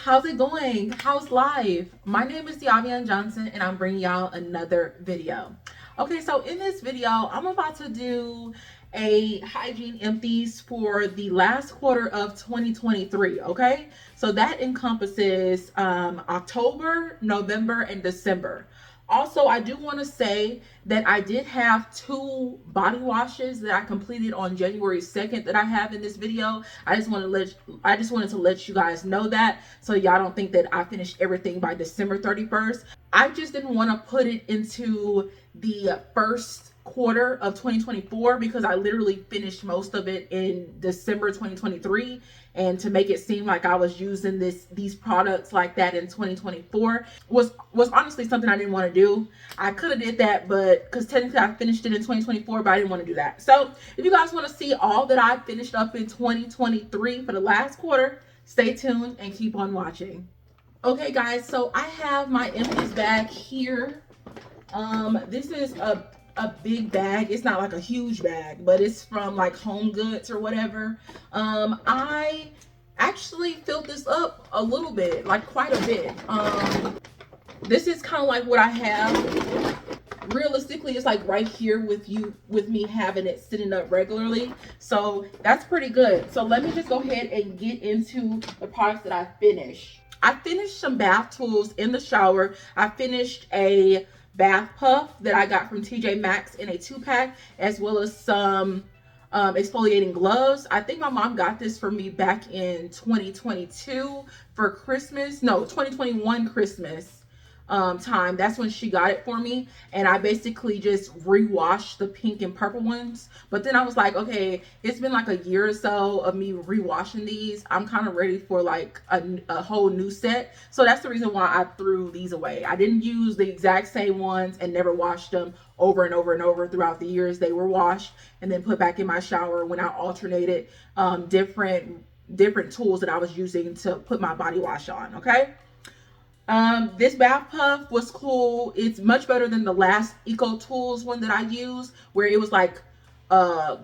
how's it going? How's life? My name is Diavian Johnson and I'm bringing y'all another video. Okay, so in this video, I'm about to do a hygiene empties for the last quarter of 2023. Okay, so that encompasses October, November, and December. Also, I do want to say that I did have two body washes that I completed on January 2nd that I have in this video. I just wanted to let you guys know that, so y'all don't think that I finished everything by December 31st. I just didn't want to put it into the first quarter of 2024 because I literally finished most of it in December 2023, and to make it seem like I was using these products like that in 2024 was honestly something I didn't want to do. I could have did that, but because technically I finished it in 2024, but I didn't want to do that. So if you guys want to see all that I finished up in 2023 for the last quarter, stay tuned and keep on watching. Okay guys, so I have my empties bag here. This is a big bag. It's not like a huge bag, but it's from like Home Goods or whatever. I actually filled this up a little bit, like quite a bit. This is kind of like what I have. Realistically, it's like right here with me having it sitting up regularly, so that's pretty good. So let me just go ahead and get into the products that I finished. I finished some bath tools in the shower. I finished a bath puff that I got from TJ Maxx in a 2-pack, as well as some exfoliating gloves. I think my mom got this for me back in 2022 for Christmas. No, 2021 Christmas time. That's when she got it for me, and I basically just rewashed the pink and purple ones. But then I was like, okay, it's been like a year or so of me rewashing these. I'm kind of ready for like a whole new set. So that's the reason why I threw these away. I didn't use the exact same ones and never washed them over and over and over throughout the years. They were washed and then put back in my shower when I alternated different tools that I was using to put my body wash on. Okay. This bath puff was cool. It's much better than the last Eco Tools one that I used, where it was like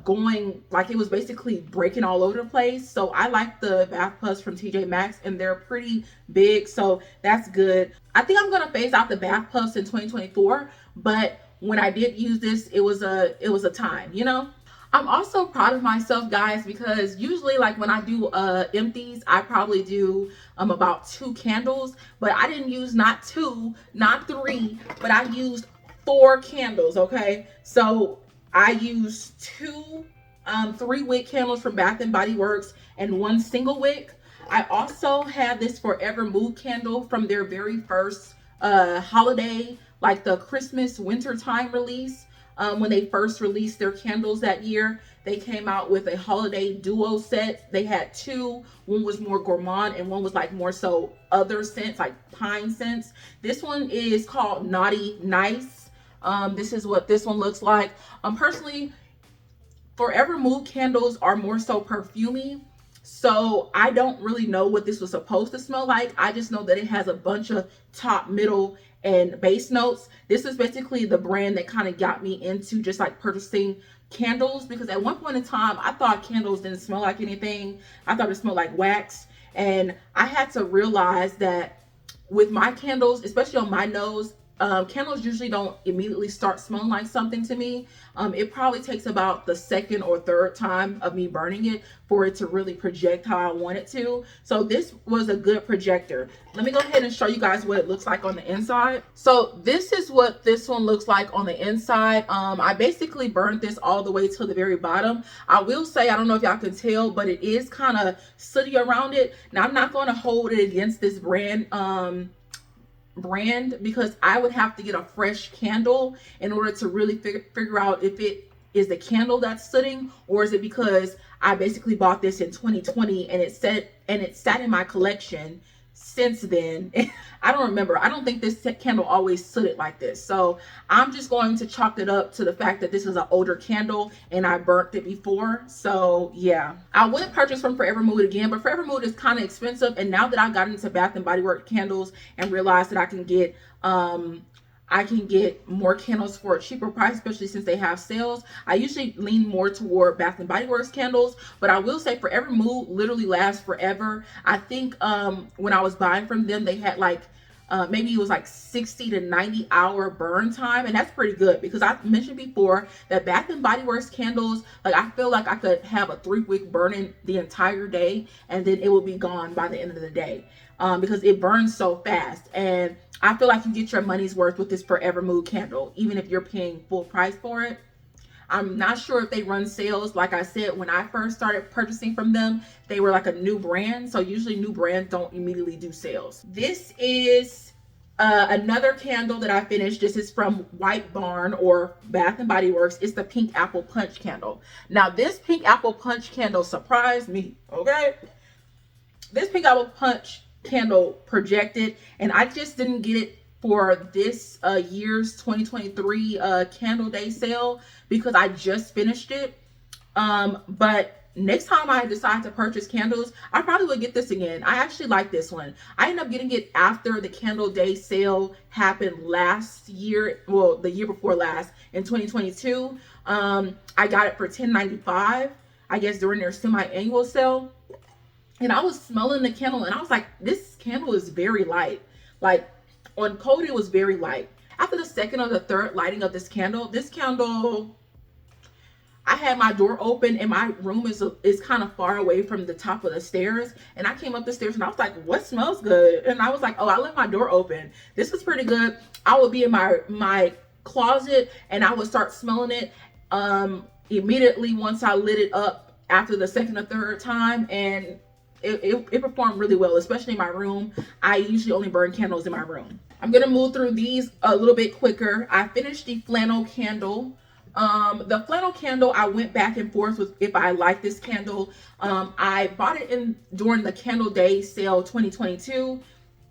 going like it was basically breaking all over the place. So I like the bath puffs from TJ Maxx, and they're pretty big, so that's good. I think I'm gonna phase out the bath puffs in 2024, but when I did use this, it was a time, you know. I'm also proud of myself, guys, because usually like when I do empties, I probably do about 2 candles, but I didn't use not 2, not 3, but I used 4 candles. Okay, so I used 2 3-wick candles from Bath and Body Works and 1 single wick. I also have this Forever Mood candle from their very first holiday, like the Christmas winter time release. When they first released their candles that year, they came out with a holiday duo set. They had 2. One was more gourmand and one was like more so other scents, like pine scents. This one is called Naughty Nice. This is what this one looks like. Personally, Forever Mood candles are more so perfumey, so I don't really know what this was supposed to smell like. I just know that it has a bunch of top, middle, and base notes. This is basically the brand that kind of got me into just like purchasing candles, because at one point in time I thought candles didn't smell like anything. I thought it smelled like wax, and I had to realize that with my candles, especially on my nose, candles usually don't immediately start smelling like something to me. It probably takes about the second or third time of me burning it for it to really project how I want it to. So this was a good projector. Let me go ahead and show you guys what it looks like on the inside. So this is what this one looks like on the inside. I basically burned this all the way to the very bottom. I will say, I don't know if y'all can tell, but it is kind of sooty around it. Now I'm not going to hold it against this brand because I would have to get a fresh candle in order to really figure out if it is the candle that's sitting, or is it because I basically bought this in 2020 and it sat in my collection since then. I don't remember. I don't think this candle always sooted like this. So I'm just going to chalk it up to the fact that this is an older candle and I burnt it before. So yeah, I would purchase from Forever Mood again, but Forever Mood is kind of expensive. And now that I got into Bath and Body Works candles and realized that I can get I can get more candles for a cheaper price, especially since they have sales. I usually lean more toward Bath and Body Works candles, but I will say Forever Mood literally lasts forever. I think when I was buying from them, they had like maybe it was like 60 to 90 hour burn time, and that's pretty good because I mentioned before that Bath and Body Works candles, like I feel like I could have a 3-week burning the entire day and then it will be gone by the end of the day, because it burns so fast. And I feel like you get your money's worth with this Forever Mood candle, even if you're paying full price for it. I'm not sure if they run sales. Like I said, when I first started purchasing from them, they were like a new brand. So usually new brands don't immediately do sales. This is another candle that I finished. This is from White Barn or Bath and Body Works. It's the Pink Apple Punch candle. Now this Pink Apple Punch candle surprised me, okay? This Pink Apple Punch candle projected, and I just didn't get it for this year's 2023 candle day sale because I just finished it. But next time I decide to purchase candles, I probably will get this again. I actually like this one. I ended up getting it after the candle day sale happened last year. Well, the year before last in 2022. I got it for $10.95, I guess, during their semi-annual sale. And I was smelling the candle and I was like, this candle is very light. Like on cold, it was very light. After the second or the third lighting of this candle, I had my door open and my room is kind of far away from the top of the stairs. And I came up the stairs and I was like, what smells good? And I was like, oh, I left my door open. This was pretty good. I would be in my closet and I would start smelling it immediately once I lit it up after the second or third time. And it performed really well, especially in my room. I usually only burn candles in my room. I'm gonna move through these a little bit quicker. I finished the flannel candle. The flannel candle, I went back and forth with if I like this candle. I bought it during the candle day sale 2022.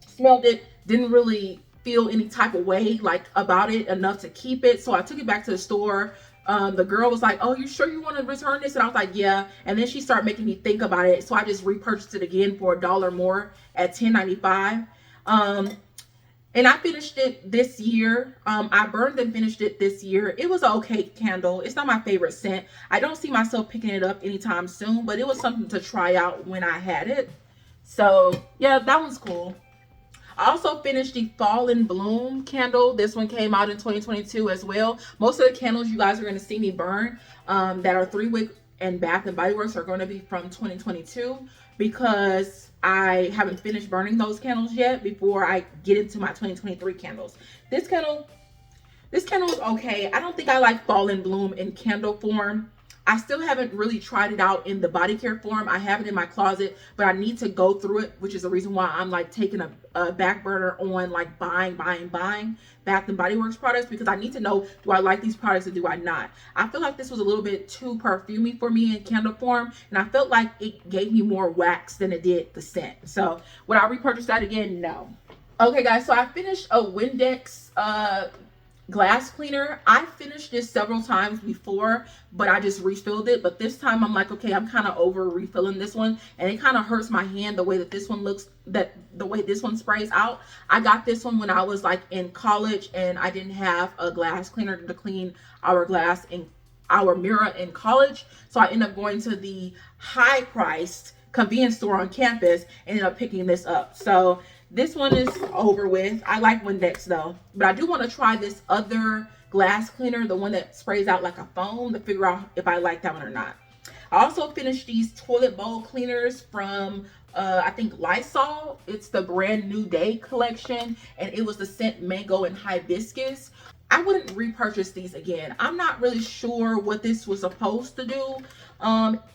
Smelled it, didn't really feel any type of way like about it enough to keep it, so I took it back to the store. The girl was like, oh, you sure you want to return this? And I was like, yeah. And then she started making me think about it. So I just repurchased it again for $1 more at $10.95. And I finished it this year. I burned and finished it this year. It was an okay candle. It's not my favorite scent. I don't see myself picking it up anytime soon, but it was something to try out when I had it. So yeah, that one's cool. I also finished the Fall in Bloom candle. This one came out in 2022 as well. Most of the candles you guys are going to see me burn that are 3-wick and Bath and Body Works are going to be from 2022 because I haven't finished burning those candles yet before I get into my 2023 candles. This candle is okay. I don't think I like Fall in Bloom in candle form. I still haven't really tried it out in the body care form. I have it in my closet, but I need to go through it, which is the reason why I'm like taking a back burner on like buying Bath and Body Works products, because I need to know, do I like these products or do I not? I feel like this was a little bit too perfumey for me in candle form, and I felt like it gave me more wax than it did the scent. So would I repurchase that again? No. Okay guys, so I finished a Windex glass cleaner. I finished this several times before, but I just refilled it. But this time I'm like, okay, I'm kind of over refilling this one, and it kind of hurts my hand the way that this one looks, the way this one sprays out. I got this one when I was like in college and I didn't have a glass cleaner to clean our glass in our mirror in college, so I ended up going to the high priced convenience store on campus and ended up picking this up. So this one is over with. I like Windex though, but I do want to try this other glass cleaner, the one that sprays out like a foam, to figure out if I like that one or not. I also finished these toilet bowl cleaners from I think Lysol. It's the Brand New Day collection, and it was the scent mango and hibiscus. I wouldn't repurchase these again. I'm not really sure what this was supposed to do.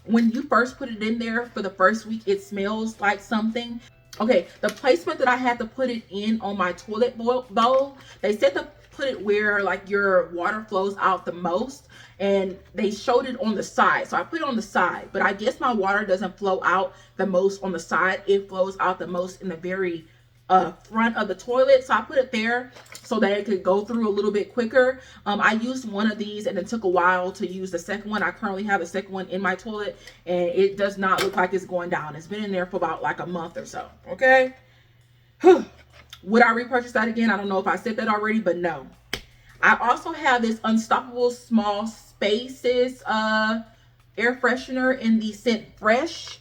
When you first put it in there for the first week, it smells like something. Okay, the placement that I had to put it in on my toilet bowl, they said to put it where like your water flows out the most, and they showed it on the side. So I put it on the side, but I guess my water doesn't flow out the most on the side. It flows out the most in the very front of the toilet. So I put it there so that it could go through a little bit quicker. I used one of these and it took a while to use the second one. I currently have the second one in my toilet and it does not look like it's going down. It's been in there for about like a month or so. Okay. Would I repurchase that again? I don't know if I said that already, but no. I also have this Unstoppable Small Spaces air freshener in the scent Fresh.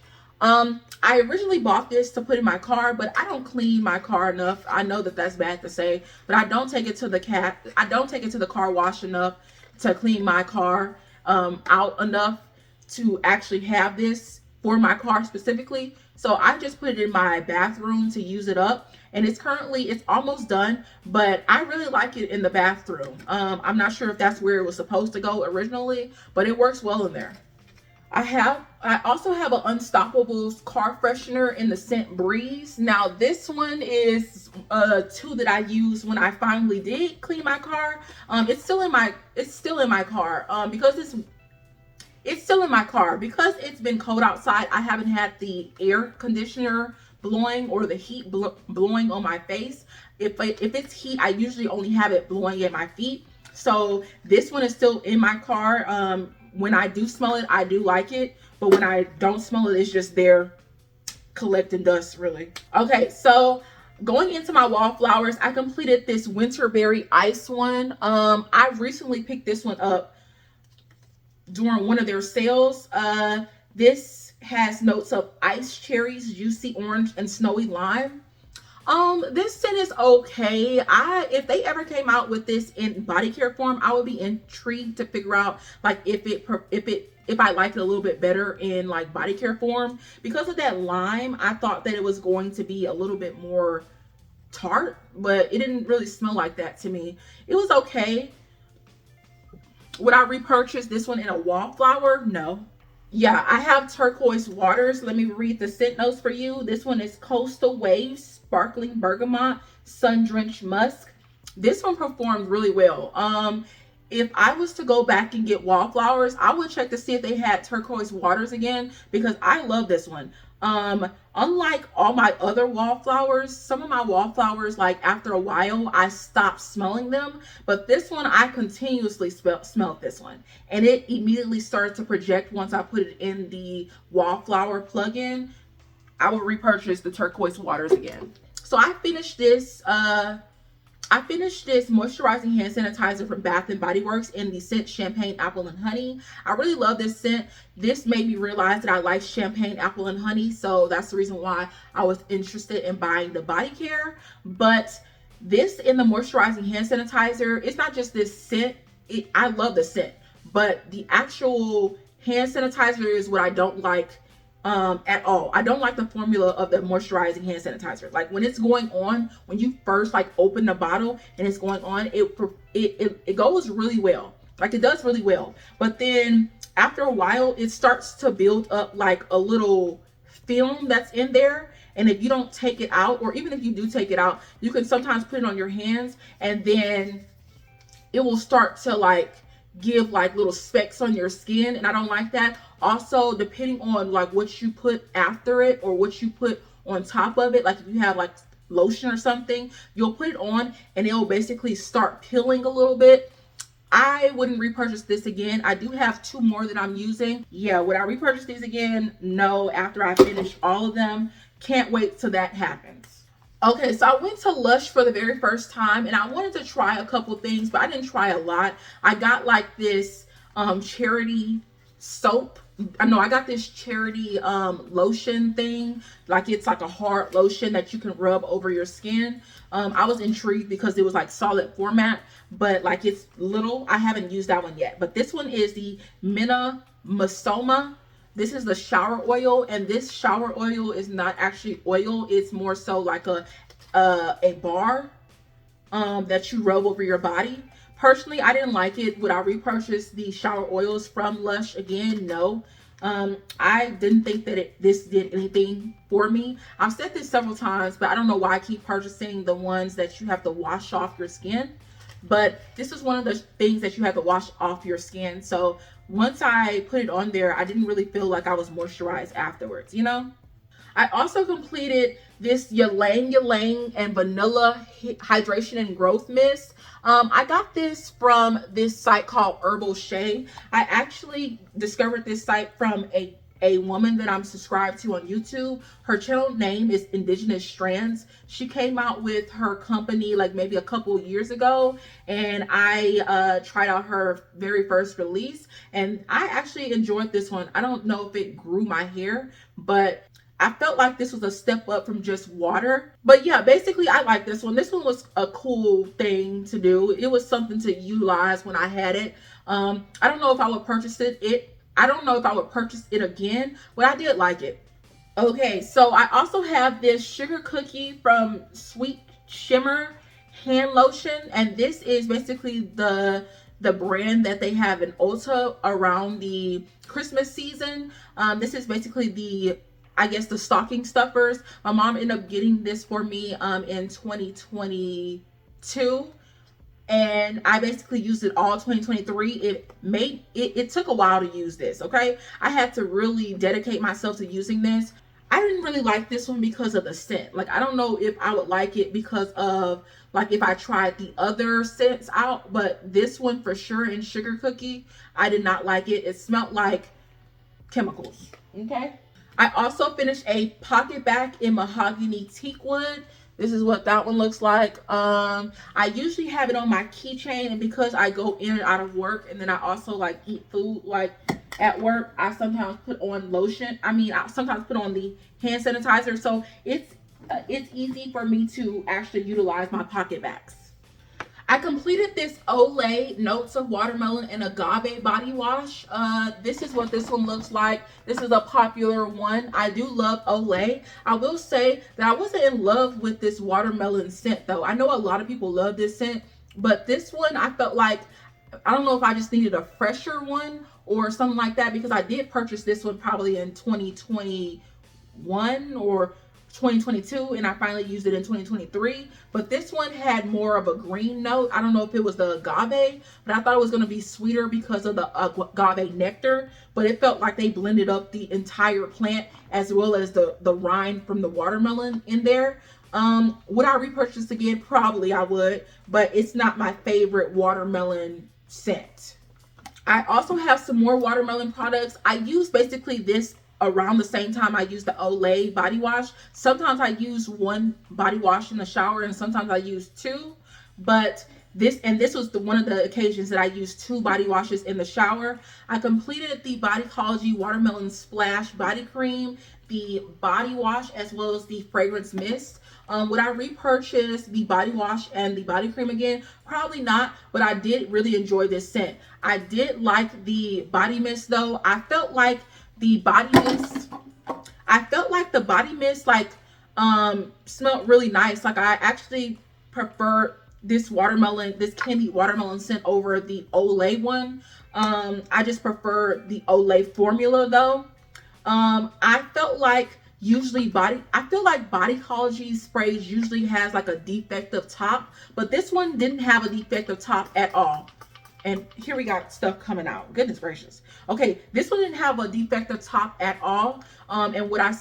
I originally bought this to put in my car, but I don't clean my car enough. I know that that's bad to say, but I don't take it to I don't take it to the car wash enough to clean my car out enough to actually have this for my car specifically. So I just put it in my bathroom to use it up. And it's almost done, but I really like it in the bathroom. I'm not sure if that's where it was supposed to go originally, but it works well in there. I also have an Unstoppable car freshener in the scent Breeze. Now this one is two that I used when I finally did clean my car. It's still in my car because it's still in my car because it's been cold outside. I haven't had the air conditioner blowing or the heat blowing on my face. If it's heat, I usually only have it blowing at my feet. So this one is still in my car. When I do smell it, I do like it, but when I don't smell it, it's just there collecting dust, really. Okay, so going into my wallflowers, I completed this Winterberry Ice one. I recently picked this one up during one of their sales. This has notes of ice cherries, juicy orange, and snowy lime. This scent is okay. If they ever came out with this in body care form, I would be intrigued to figure out like if I like it a little bit better in like body care form. Because of that lime, I thought that it was going to be a little bit more tart, but it didn't really smell like that to me. It was okay. Would I repurchase this one in a wallflower? No. Yeah, I have Turquoise Waters. Let me read the scent notes for you. This one is Coastal Waves, Sparkling Bergamot, Sun Drenched Musk. This one performed really well. If I was to go back and get wallflowers, I would check to see if they had Turquoise Waters again because I love this one. Unlike all my other wallflowers, some of my wallflowers, like after a while, I stopped smelling them. But this one, I continuously smelled this one. And it immediately started to project once I put it in the wallflower plug-in. I will repurchase the Turquoise Waters again. So I finished this moisturizing hand sanitizer from Bath and Body Works in the scent Champagne Apple and Honey. I really love this scent. This made me realize that I like Champagne Apple and Honey, so that's the reason why I was interested in buying the body care. But this in the moisturizing hand sanitizer, it's not just this scent. I love the scent, but the actual hand sanitizer is what I don't like at all. I don't like the formula of the moisturizing hand sanitizer. Like when it's going on, when you first like open the bottle and it's going on, it goes really well. Like it does really well. But then after a while, it starts to build up like a little film that's in there. And if you don't take it out, or even if you do take it out, you can sometimes put it on your hands and then it will start to like give like little specks on your skin, and I don't like that. Also, depending on like what you put after it or what you put on top of it, like if you have like lotion or something, you'll put it on and it'll basically start peeling a little bit. I wouldn't repurchase this again. I do have two more that I'm using. Yeah, would I repurchase these again? No, after I finish all of them. Can't wait till that happens. Okay, so I went to Lush for the very first time and I wanted to try a couple things, but I didn't try a lot. I got like this charity soap. I got this charity lotion thing. Like it's like a hard lotion that you can rub over your skin. I was intrigued because it was like solid format, but like it's little. I haven't used that one yet. But this one is the Mina Masoma. This is the shower oil, and this shower oil is not actually oil. It's more so like a bar that you rub over your body. Personally, I didn't like it. Would I repurchase the shower oils from Lush again? No. I didn't think that this did anything for me. I've said this several times, but I don't know why I keep purchasing the ones that you have to wash off your skin. But this is one of the things that you have to wash off your skin. So once I put it on there, I didn't really feel like I was moisturized afterwards, you know? I also completed this Ylang Ylang and Vanilla Hydration and Growth Mist. I got this from this site called Herbal Shea. I actually discovered this site from a a woman that I'm subscribed to on YouTube. Her channel name is Indigenous Strands. She came out with her company like maybe a couple years ago, and I tried out her very first release, and I actually enjoyed this one. I don't know if it grew my hair, but I felt like this was a step up from just water. But yeah, basically I like this one. This one was a cool thing to do. It was something to utilize when I had it. I don't know if I would purchase it. I don't know if I would purchase it again, but I did like it. Okay, so I also have this sugar cookie from Sweet Shimmer hand lotion, and this is basically the brand that they have in Ulta around the Christmas season. This is basically the, I guess, the stocking stuffers. My mom ended up getting this for me in 2022, and I basically used it all 2023. It took a while to use this, okay? I had to really dedicate myself to using this. I didn't really like this one because of the scent. Like, I don't know if I would like it because of, like, if I tried the other scents out, but this one for sure in Sugar Cookie, I did not like it. It smelled like chemicals, okay? I also finished a pocket back in mahogany teakwood. This is what that one looks like. I usually have it on my keychain, and because I go in and out of work, and then I also like eat food like at work, I sometimes put on lotion. I sometimes put on the hand sanitizer, so it's easy for me to actually utilize my pocket backs. I completed this Olay Notes of Watermelon and Agave body wash. This is what this one looks like. This is a popular one. I do love Olay. I will say that I wasn't in love with this watermelon scent though. I know a lot of people love this scent, but this one I felt like, I don't know if I just needed a fresher one or something like that, because I did purchase this one probably in 2021 or 2022, and I finally used it in 2023. But this one had more of a green note. I don't know if it was the agave, but I thought it was going to be sweeter because of the agave nectar, but it felt like they blended up the entire plant as well as the rind from the watermelon in there. Would I repurchase again? Probably I would, but it's not my favorite watermelon scent. I also have some more watermelon products. I use basically this around the same time I use the Olay body wash. Sometimes I use one body wash in the shower, and sometimes I use two. But this was one of the occasions that I used two body washes in the shower. I completed the Bodycology Watermelon Splash Body Cream, the body wash, as well as the fragrance mist. Would I repurchase the body wash and the body cream again? Probably not, but I did really enjoy this scent. I did like the body mist though. I felt like the body mist like smelled really nice. Like, I actually prefer this candied watermelon scent over the Olay one. I just prefer the Olay formula though. I felt like Bodycology sprays usually has like a defective top, but this one didn't have a defective top at all. And here we got stuff coming out. Goodness gracious. Okay, this one didn't have a defective top at all. And what I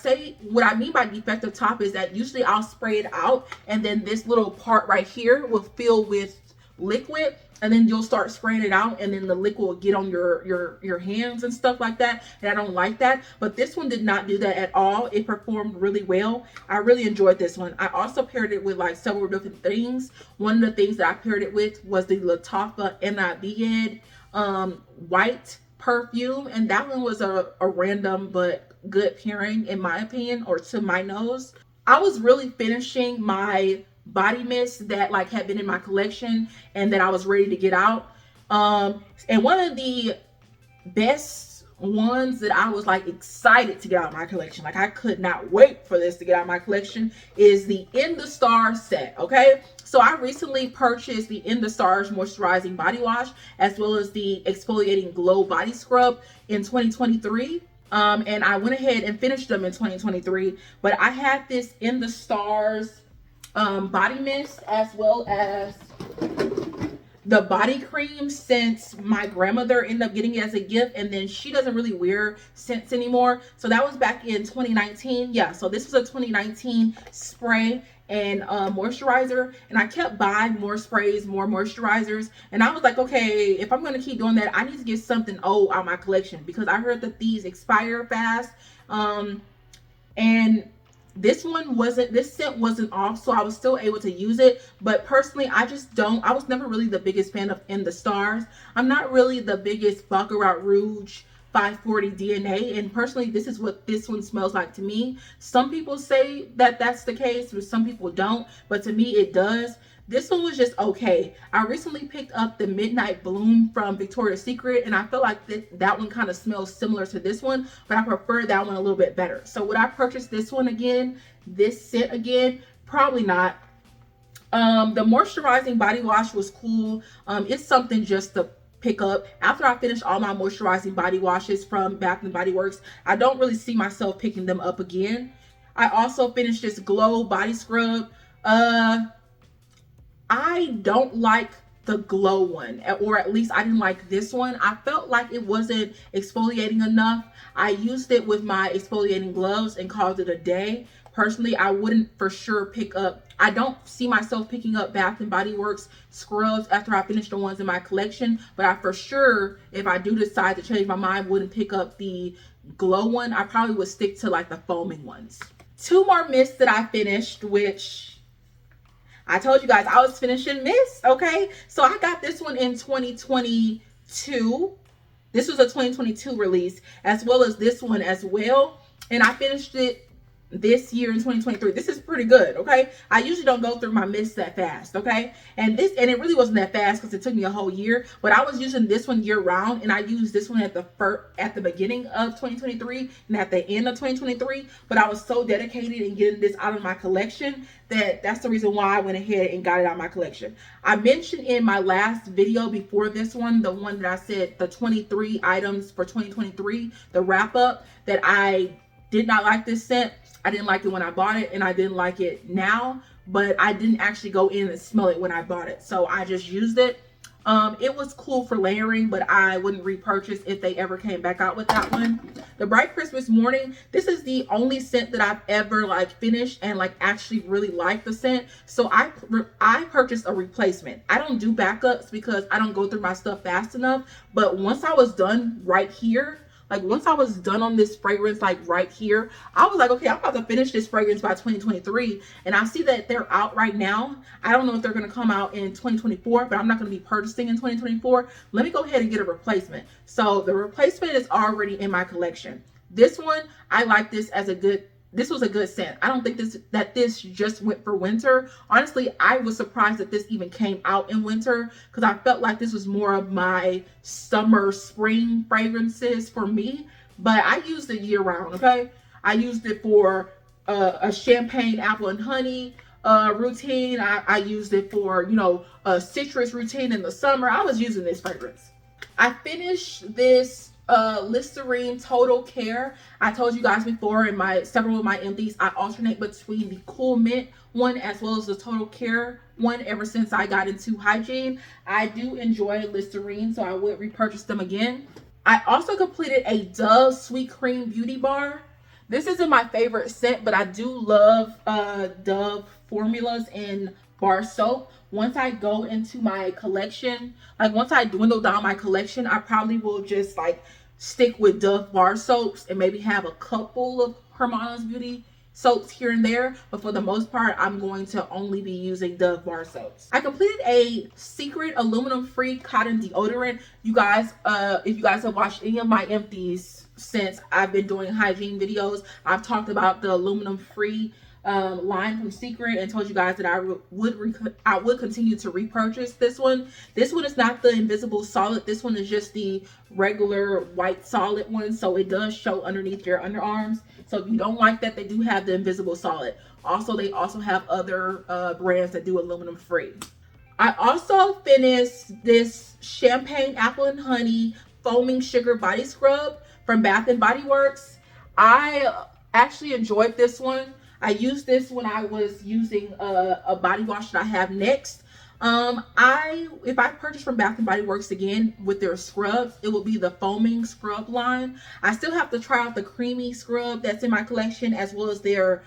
mean by defective top is that usually I'll spray it out, and then this little part right here will fill with liquid, and then you'll start spraying it out, and then the liquid will get on your hands and stuff like that. And I don't like that. But this one did not do that at all. It performed really well. I really enjoyed this one. I also paired it with like several different things. One of the things that I paired it with was the Latafa Enabiyed white perfume, and that one was a random but good pairing in my opinion, or to my nose. I was really finishing my body mist that like had been in my collection and that I was ready to get out. And one of the best ones that I was like excited to get out of my collection, like I could not wait for this to get out of my collection, is the In the Stars set. Okay, so I recently purchased the In the Stars moisturizing body wash as well as the exfoliating glow body scrub in 2023. And I went ahead and finished them in 2023, but I had this In the Stars body mist as well as the body cream since my grandmother ended up getting it as a gift, and then she doesn't really wear scents anymore. So that was back in 2019. Yeah, so this was a 2019 spray and moisturizer, and I kept buying more sprays, more moisturizers, and I was like, okay, if I'm gonna keep doing that, I need to get something old out of my collection because I heard that these expire fast. And this scent wasn't off, so I was still able to use it. But personally, I was never really the biggest fan of In the Stars. I'm not really the biggest Baccarat Rouge 540 DNA, and personally, this is what this one smells like to me. Some people say that that's the case, but some people don't, but to me it does. This one was just okay. I recently picked up the Midnight Bloom from Victoria's Secret, and I feel like that one kind of smells similar to this one, but I prefer that one a little bit better. So would I purchase this one again, this scent again? Probably not. The moisturizing body wash was cool. It's something just to pick up. After I finish all my moisturizing body washes from Bath and Body Works, I don't really see myself picking them up again. I also finished this Glow body scrub. I don't like the Glow one, or at least I didn't like this one. I felt like it wasn't exfoliating enough. I used it with my exfoliating gloves and called it a day. Personally, I wouldn't for sure pick up, I don't see myself picking up Bath and Body Works scrubs after I finish the ones in my collection, but I for sure, if I do decide to change my mind, wouldn't pick up the Glow one. I probably would stick to like the foaming ones. Two more mists that I finished, which I told you guys I was finishing mist, okay? So I got this one in 2022. This was a 2022 release, as well as this one as well. And I finished it this year in 2023. This is pretty good, okay? I usually don't go through my mists that fast, okay? And it really wasn't that fast because it took me a whole year, but I was using this one year round, and I used this one at the beginning of 2023 and at the end of 2023, but I was so dedicated in getting this out of my collection that's the reason why I went ahead and got it out of my collection. I mentioned in my last video before this one, the one that I said the 23 items for 2023, the wrap up, that I did not like this scent. I didn't like it when I bought it, and I didn't like it now, but I didn't actually go in and smell it when I bought it. So I just used it. It was cool for layering, but I wouldn't repurchase if they ever came back out with that one. The Bright Christmas Morning, this is the only scent that I've ever like finished and like actually really liked the scent. So I purchased a replacement. I don't do backups because I don't go through my stuff fast enough. But once I was done right here, like once I was done on this fragrance, like right here, I was like, okay, I'm about to finish this fragrance by 2023. And I see that they're out right now. I don't know if they're going to come out in 2024, but I'm not going to be purchasing in 2024. Let me go ahead and get a replacement. So the replacement is already in my collection. This one, I like this as this was a good scent. I don't think this just went for winter. Honestly, I was surprised that this even came out in winter because I felt like this was more of my summer, spring fragrances for me. But I used it year round, okay? I used it for a champagne apple and honey routine. I used it for, a citrus routine in the summer. I was using this fragrance. I finished this Listerine Total Care. I told you guys before in several of my empties, I alternate between the Cool Mint one as well as the Total Care one ever since I got into hygiene. I do enjoy Listerine, so I would repurchase them again. I also completed a Dove Sweet Cream Beauty Bar. This isn't my favorite scent, but I do love Dove formulas in bar soap. Once I go into my collection, like once I dwindle down my collection, I probably will just like stick with Dove bar soaps and maybe have a couple of Hermana's Beauty soaps here and there, but for the most part, I'm going to only be using Dove bar soaps. I completed a Secret aluminum-free cotton deodorant. You guys, if you guys have watched any of my empties since I've been doing hygiene videos, I've talked about the aluminum-free line from Secret and told you guys that I would continue to repurchase this one. This one is not the invisible solid. This one is just the regular white solid one, so it does show underneath your underarms. So if you don't like that, they do have the invisible solid. Also, they also have other brands that do aluminum free. I also finished this Champagne Apple and Honey Foaming Sugar Body Scrub from Bath and Body Works. I actually enjoyed this one. I used this when I was using a body wash that I have next. If I purchase from Bath and Body Works again with their scrubs, it will be the foaming scrub line. I still have to try out the creamy scrub that's in my collection, as well as their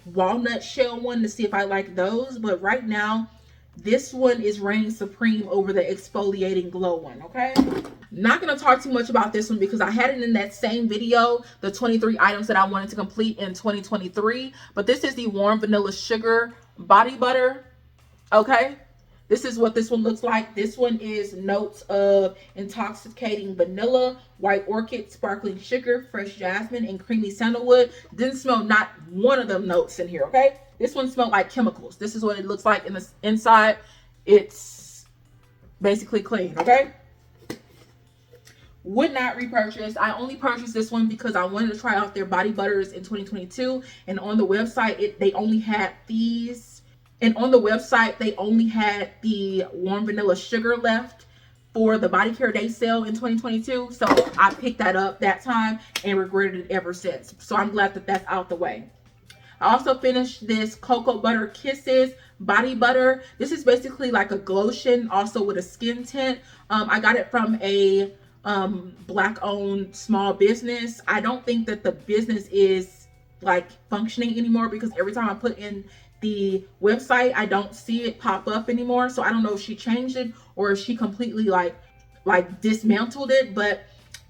walnut shell one, to see if I like those. But right now, this one is reigning supreme over the exfoliating glow one. Okay, not gonna talk too much about this one because I had it in that same video, the 23 items that I wanted to complete in 2023. But this is the warm vanilla sugar body butter. Okay, this is what this one looks like. This one is notes of intoxicating vanilla, white orchid, sparkling sugar, fresh jasmine, and creamy sandalwood. Didn't smell not one of them notes in here. Okay, this one smelled like chemicals. This is what it looks like in the inside. It's basically clean. Okay, would not repurchase. I only purchased this one because I wanted to try out their body butters in 2022, and on the website they only had these. And on the website, they only had the warm vanilla sugar left for the body care day sale in 2022. So I picked that up that time and regretted it ever since. So I'm glad that that's out the way. I also finished this Cocoa Butter Kisses body butter. This is basically like a glotion, also with a skin tint. I got it from a black owned small business. I don't think that the business is like functioning anymore, because every time I put in the website, I don't see it pop up anymore. So I don't know if she changed it or if she completely like dismantled it. But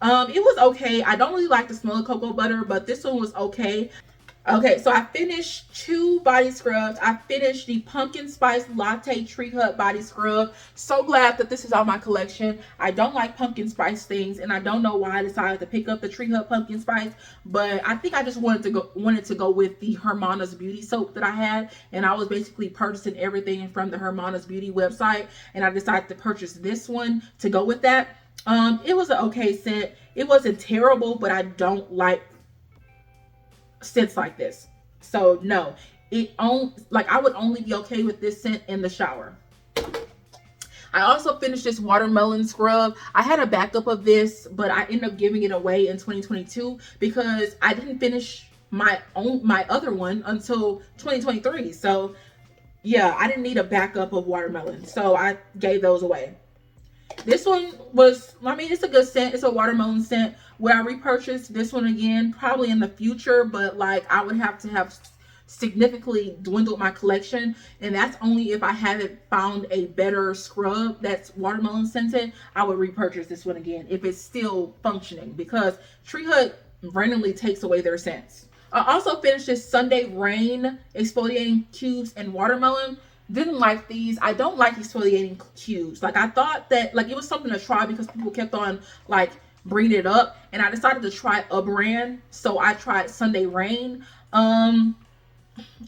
it was okay. I don't really like the smell of cocoa butter, but this one was okay. Okay, so I finished 2 body scrubs. I finished the Pumpkin Spice Latte Tree Hut Body Scrub. So glad that this is on my collection. I don't like pumpkin spice things, and I don't know why I decided to pick up the Tree Hut Pumpkin Spice, but I think I just wanted to go with the Hermana's Beauty soap that I had, and I was basically purchasing everything from the Hermana's Beauty website, and I decided to purchase this one to go with that. It was an okay scent. It wasn't terrible, but I don't like scents like this. So no, I would only be okay with this scent in the shower. I also finished this watermelon scrub. I had a backup of this, but I ended up giving it away in 2022 because I didn't finish my other one until 2023. So yeah, I didn't need a backup of watermelon, so I gave those away. This one was, I mean, it's a good scent. It's a watermelon scent. Would I repurchase this one again? Probably in the future, but like I would have to have significantly dwindled my collection, and that's only if I haven't found a better scrub that's watermelon scented. I would repurchase this one again if it's still functioning, because Tree Hut randomly takes away their scents. I also finished this Sunday Rain exfoliating cubes and watermelon. Didn't like these. I don't like exfoliating cubes. Like I thought that like it was something to try because people kept on like bringing it up, and I decided to try a brand. So I tried Sunday Rain. It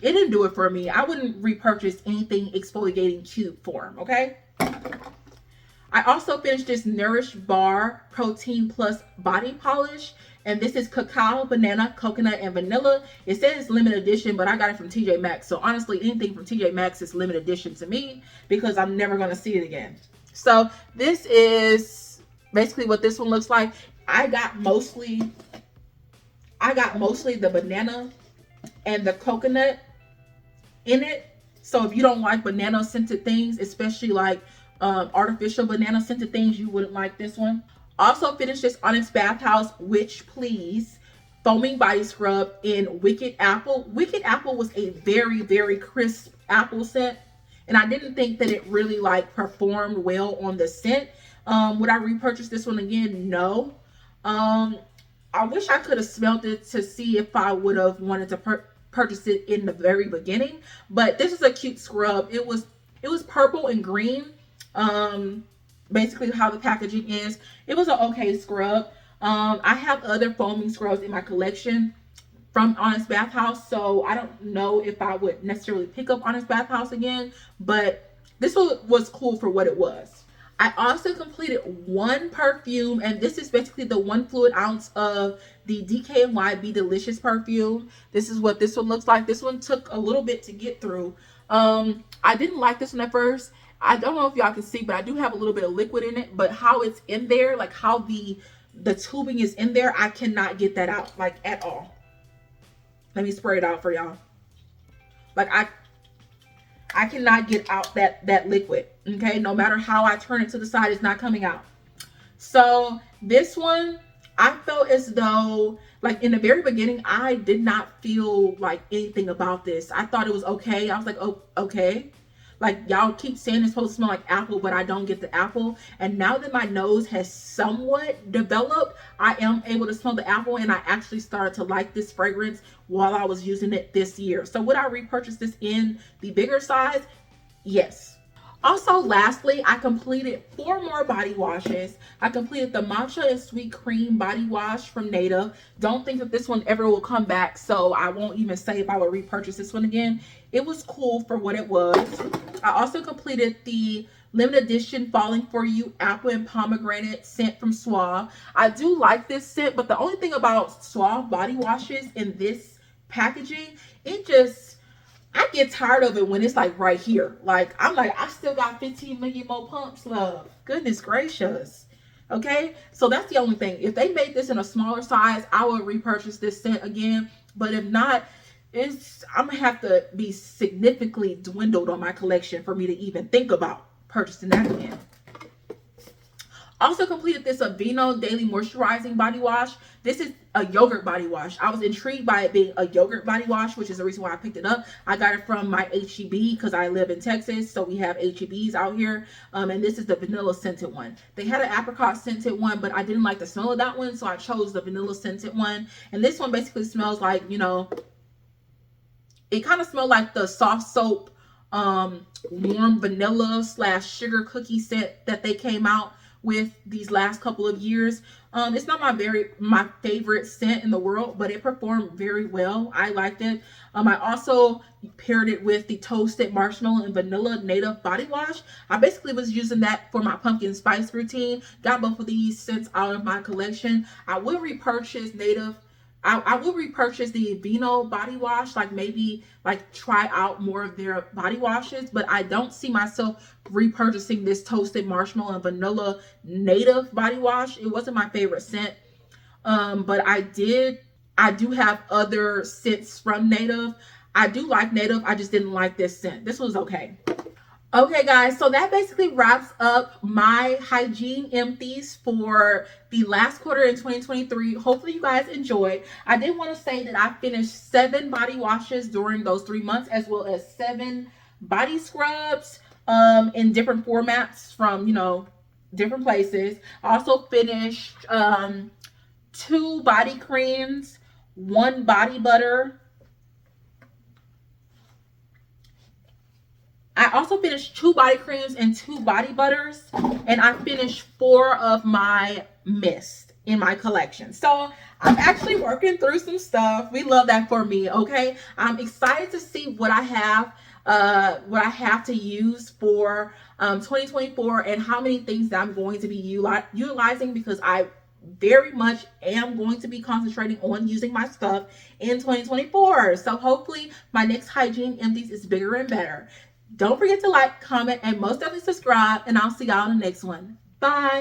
didn't do it for me. I wouldn't repurchase anything exfoliating cube form. Okay. I also finished this Nourish Bar Protein Plus Body Polish. And this is cacao, banana, coconut, and vanilla. It says it's limited edition, but I got it from TJ Maxx. So honestly, anything from TJ Maxx is limited edition to me because I'm never going to see it again. So this is basically what this one looks like. I got mostly the banana and the coconut in it. So if you don't like banana scented things, especially like artificial banana scented things, you wouldn't like this one. Also finished this Onyx Bathhouse Witch Please foaming body scrub in Wicked Apple. Wicked Apple was a very, very crisp apple scent, and I didn't think that it really like performed well on the scent. Would I repurchase this one again? No. I wish I could have smelled it to see if I would have wanted to purchase it in the very beginning, but this is a cute scrub. It was purple and green. Basically how the packaging is. It was an okay scrub. I have other foaming scrubs in my collection from Honest Bathhouse, so I don't know if I would necessarily pick up Honest Bathhouse again, but this one was cool for what it was. I also completed one perfume, and this is basically the 1 fluid ounce of the DKNY Be Delicious perfume. This is what this one looks like. This one took a little bit to get through. I didn't like this one at first. I don't know if y'all can see, but I do have a little bit of liquid in it, but how it's in there, like how the tubing is in there, I cannot get that out like at all. Let me spray it out for y'all. Like I cannot get out that liquid. Okay, no matter how I turn it to the side, it's not coming out. So this one, I felt as though, like in the very beginning, I did not feel like anything about this. I thought it was okay. I was like, oh, okay. Like y'all keep saying it's supposed to smell like apple, but I don't get the apple. And now that my nose has somewhat developed, I am able to smell the apple, and I actually started to like this fragrance while I was using it this year. So would I repurchase this in the bigger size? Yes. Also, lastly, I completed 4 more body washes. I completed the Matcha and Sweet Cream body wash from Native. Don't think that this one ever will come back, so I won't even say if I will repurchase this one again. It was cool for what it was. I also completed the limited edition Falling For You apple and pomegranate scent from Suave. I do like this scent, but the only thing about Suave body washes in this packaging, it just, I get tired of it when it's like right here. Like, I'm like, I still got 15 million more pumps, love. Goodness gracious. Okay, so that's the only thing. If they made this in a smaller size, I would repurchase this scent again. But if not, I'm gonna have to be significantly dwindled on my collection for me to even think about purchasing that again. Also completed this Aveeno Daily Moisturizing Body Wash. This is a yogurt body wash. I was intrigued by it being a yogurt body wash, which is the reason why I picked it up. I got it from my HEB because I live in Texas, so we have HEBs out here. And this is the vanilla scented one. They had an apricot scented one, but I didn't like the smell of that one, so I chose the vanilla scented one. And this one basically smells like, you know, it kind of smelled like the soft soap warm vanilla / sugar cookie scent that they came out with these last couple of years. It's not my favorite scent in the world, but it performed very well. I liked it. I also paired it with the toasted marshmallow and vanilla Native body wash. I basically was using that for my pumpkin spice routine. Got both of these scents out of my collection. I will repurchase Native. I will repurchase the Aveeno body wash, like maybe like try out more of their body washes, but I don't see myself repurchasing this toasted marshmallow and vanilla Native body wash. It wasn't my favorite scent, but I do have other scents from Native. I do like Native. I just didn't like this scent. This was okay. Okay, guys, so that basically wraps up my hygiene empties for the last quarter in 2023. Hopefully you guys enjoyed. I did want to say that I finished 7 body washes during those 3 months, as well as 7 body scrubs in different formats from, you know, different places. I also finished 2 body creams, 1 body butter. I also finished 2 body creams and 2 body butters, and I finished 4 of my mist in my collection. So I'm actually working through some stuff. We love that for me. Okay, I'm excited to see what I have to use for 2024, and how many things that I'm going to be utilizing, because I very much am going to be concentrating on using my stuff in 2024. So hopefully my next hygiene empties is bigger and better. Don't forget to like, comment, and most definitely subscribe, and I'll see y'all in the next one. Bye.